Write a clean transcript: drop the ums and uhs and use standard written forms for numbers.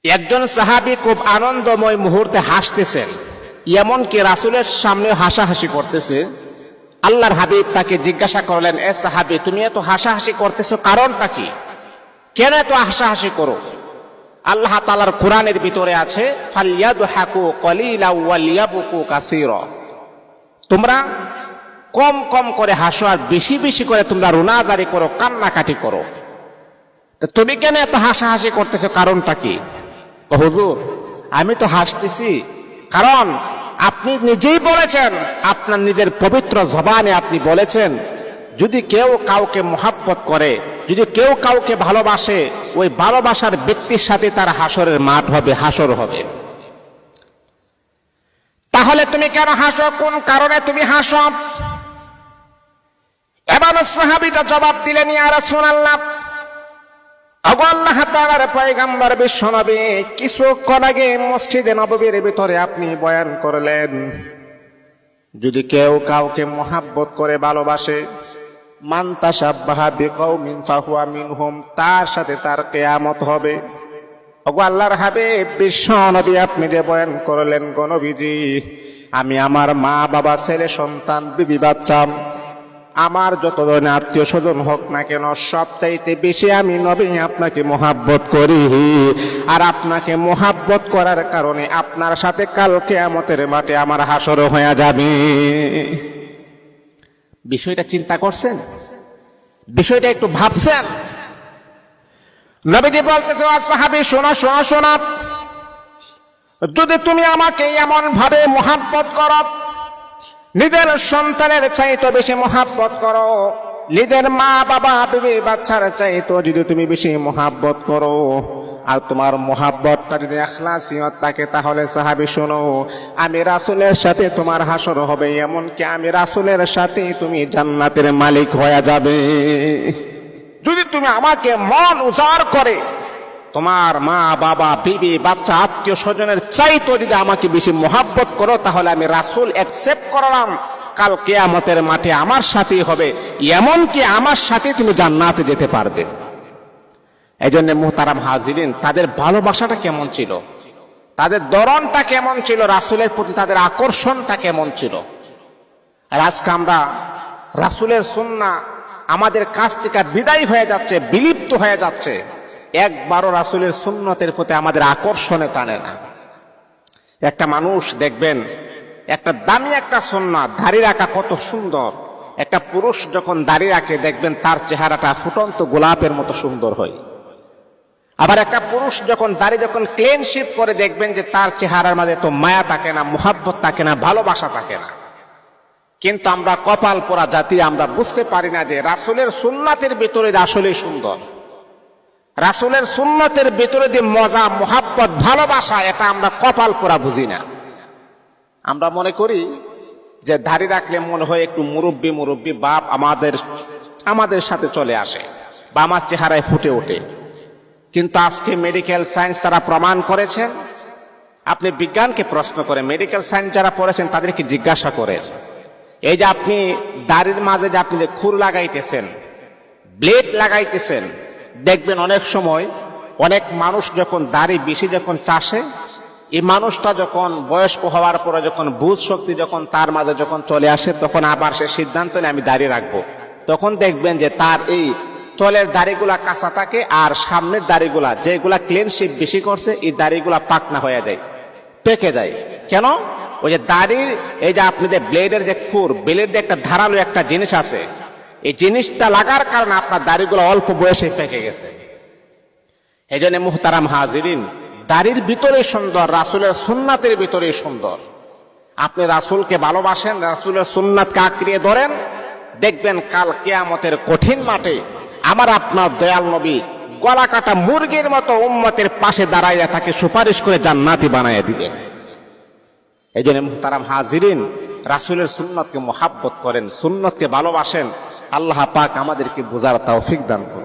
একজন সাহাবী খুব আনন্দময় মুহূর্তে হাসতেছেন, এমনকি রাসূলের সামনে হাসাহাসি করতেছে। আল্লাহর হাবিব তাকে জিজ্ঞাসা করলেন, এ সাহাবী, তুমি এত হাসাহাসি করতেছো, কারণটা কি? কেন এত হাসাহাসি করো? আল্লাহ তাআলার কোরআনের ভিতরে আছে, ফালইয়াদহাকু কলিলা ওয়ালিয়াবকু কাসীরা। তোমরা কম কম করে হাসো আর বেশি বেশি করে তোমরা রোনাজারি করো, কান্নাকাটি করো। তো তুমি কেন এত হাসাহাসি করতেছো, কারণটা কি? হুজুর, আমি তো হাসতেছি কারণ আপনি নিজেই বলেছেন, আপনার নিজের পবিত্র জবানে আপনি বলেছেন, যদি কেউ কাউকে মহাব্বত করে, যদি কেউ কাউকে ভালোবাসে, ওই ভালোবাসার ব্যক্তির সাথে তার হাসরের মাঠ হবে, হাসর হবে। তাহলে তুমি কেন হাসো? কোন কারণে তুমি হাসো? এবার সাহাবীটা জবাব দিলেন, ইয়া রাসূলুল্লাহ, আল্লাহ তাআলার পয়গম্বর বিশ্বনবী কিছুক্ষণ আগে মসজিদে নববীর ভিতরে আপনি বয়ান করলেন, যদি কেউ কাউকে মহাব্বত করে, ভালোবাসে, মান তাশাব্বাহা বিকওমিন ফাহুয়া মিনহুম, তার সাথে তার কিয়ামত হবে। আল্লাহর হাবিব বিশ্বনবী আপনি যে বয়ান করলেন, গো নবীজি, আমি আমার মা বাবা, ছেলে সন্তান, বিবি বাচ্চা, আমার যত ধরনের আত্মীয় স্বজন হোক না কেন, সবচাইতে বেশি আমি নবী আপনাকে মহাব্বত করি। আর আপনাকে মহাব্বত করার কারণে আপনার সাথে কাল কিয়ামতের মাঠে আমার হাসর হয়ে যাবে। বিষয়টা চিন্তা করছেন? বিষয়টা একটু ভাবছেন? নবীজি বলতেছে, সাহাবী শোনো শোনো শোনো, যদি তুমি আমাকে এমন ভাবে মহাব্বত করো, নিজের সন্তানের চাইতে বেশি মহাব্বত করো, নিজের মা বাবা বিবি বাচ্চার চাইতে যদি তুমি বেশি মহাব্বত করো, আর তোমার মহাব্বতটা যদি ইখলাসিয়ত থাকে, তাহলে সাহাবী শোনো, আমি রাসূলের সাথে তোমার হাসর হবে, এমনকি আমি রাসূলের সাথে তুমি জান্নাতের মালিক হয়ে যাবে। যদি তুমি আমাকে মন উজাড় করে তোমার মা বাবা বিবি বাচ্চা আত্মীয় স্বজনের চাইতে যদি আমাকে বেশি মহাব্বত করো, তাহলে আমি রাসূল অ্যাকসেপ্ট করলাম, কাল কিয়ামতের মাঠে আমার সাথেই হবে, এমনকি আমার সাথে তুমি জান্নাতে যেতে পারবে। এই জন্য মুহতারাম হাজিরিন, তাদের ভালোবাসাটা কেমন ছিল, তাদের ধরনটা কেমন ছিল, রাসূলের প্রতি তাদের আকর্ষণটা কেমন ছিল। আর আজকে আমরা রাসূলের সুন্নাহ আমাদের কাছ থেকে বিদায় হয়ে যাচ্ছে, বিলুপ্ত হয়ে যাচ্ছে। একবারও রাসূলের সুন্নতের প্রতি আমাদের আকর্ষণে টানে না। একটা মানুষ দেখবেন, একটা দামি একটা সুন্নাত, দাড়ি রাখা কত সুন্দর, একটা পুরুষ যখন দাড়ি রাখে দেখবেন তার চেহারাটা ফুটন্ত গোলাপের মতো সুন্দর হয়। আবার একটা পুরুষ যখন দাড়ি ক্লিন শেভ করে দেখবেন যে তার চেহারার মাঝে তো মায়া থাকে না, মুহাব্বত থাকে না, ভালোবাসা থাকে না। কিন্তু আমরা কপাল পোড়া জাতি, আমরা বুঝতে পারি না যে রাসূলের সুন্নাতের ভিতরে আসলে সুন্দর, রাসূলের সুন্নতের ভিতরে যে মজা, মুহাব্বত, ভালোবাসা, এটা আমরা কপাল পোড়া বুঝি না। আমরা মনে করি যে দাড়ি রাখলে মনে হয় একটু মুরব্বী মুরব্বী বাপ আমাদের সাথে চলে আসে বা আমার চেহারায় ফুটে ওঠে। কিন্তু আজকে মেডিকেল সায়েন্স তারা প্রমাণ করেছেন। আপনি বিজ্ঞানকে প্রশ্ন করেন, মেডিকেল সায়েন্স যারা পড়েছেন তাদেরকে জিজ্ঞাসা করেন, এই যে আপনি দাড়ির মাঝে যে আপনি খুর লাগাইতেছেন, ব্লেড লাগাইতেছেন, দেখবেন অনেক সময় অনেক মানুষ যখন দাড়ি বেশি চাষে, এই মানুষটা যখন বয়স্ক হওয়ার পরে যখন বুঝ শক্তি তার মাঝে চলে আসে, তখন আবার সে সিদ্ধান্ত নেয় আমি দাড়ি রাখবো। তখন দেখবেন যে তার এই তলের দাড়িগুলা কাঁচা থাকে, আর সামনের দাড়িগুলা যেগুলা ক্লিন শেভ বেশি করছে, এই দাড়িগুলা পাকনা হয়ে যায়, পেকে যায়। কেন? ওই যে দাড়ির এই যে আপনি ব্লেডের যে খুর, ব্লেডের একটা ধারালো একটা জিনিস আছে, এই জিনিসটা লাগার কারণে আপনার দাড়িগুলো অল্প বয়সে পেকে গেছে। এই জন্য মুহতারাম হাজিরিন, দাড়ির ভিতরে সুন্দর, রাসূলের সুন্নাতের ভিতরে সুন্দর। আপনি রাসূলকে ভালোবাসেন, রাসূলের সুন্নাতকে আঁকড়িয়ে ধরেন, দেখবেন কাল কিয়ামতের কঠিন মাঠে আমার আপনার দয়াল নবী গলা কাটা মুরগির মতো উম্মতের পাশে দাঁড়াইয়া তাকে সুপারিশ করে জান্নাতি বানাইয়া দিবেন। এই জন্য মুহতারাম হাজিরিন, রাসূলের সুন্নতকে মুহাব্বত করেন, সুন্নতকে ভালোবাসেন। আল্লাহ পাক আমাদেরকে বুঝার তৌফিক দান করুন।